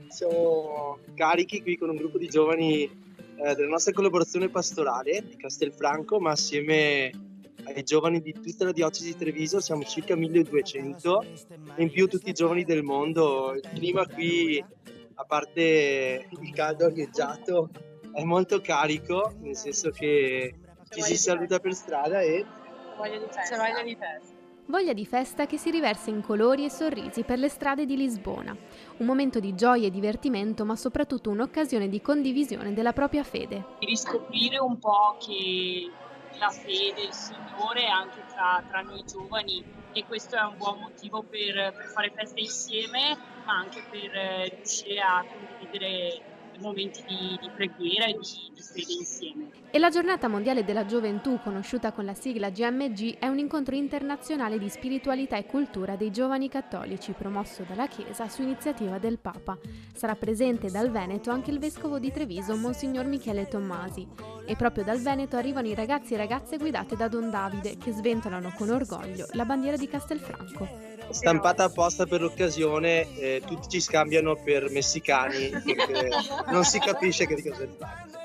Siamo carichi qui con un gruppo di giovani della nostra collaborazione pastorale di Castelfranco, ma assieme ai giovani di tutta la diocesi di Treviso siamo circa 1200 e in più tutti i giovani del mondo. Il clima qui, a parte il caldo arieggiato, è molto carico, nel senso che ci si saluta per strada e Voglia di festa. C'è voglia di festa. Voglia di festa che si riversa in colori e sorrisi per le strade di Lisbona. Un momento di gioia e divertimento, ma soprattutto un'occasione di condivisione della propria fede. Riscoprire un po' che la fede, il Signore è anche tra noi giovani, e questo è un buon motivo per fare feste insieme, ma anche per riuscire a condividere momenti di preghiera e di fede insieme. E la Giornata Mondiale della Gioventù, conosciuta con la sigla GMG, è un incontro internazionale di spiritualità e cultura dei giovani cattolici, promosso dalla Chiesa su iniziativa del Papa. Sarà presente dal Veneto anche il vescovo di Treviso, Monsignor Michele Tommasi. E proprio dal Veneto arrivano i ragazzi e ragazze guidate da Don Davide, che sventolano con orgoglio la bandiera di Castelfranco. stampata apposta per l'occasione, tutti ci scambiano per messicani perché non si capisce che di cosa è fatto.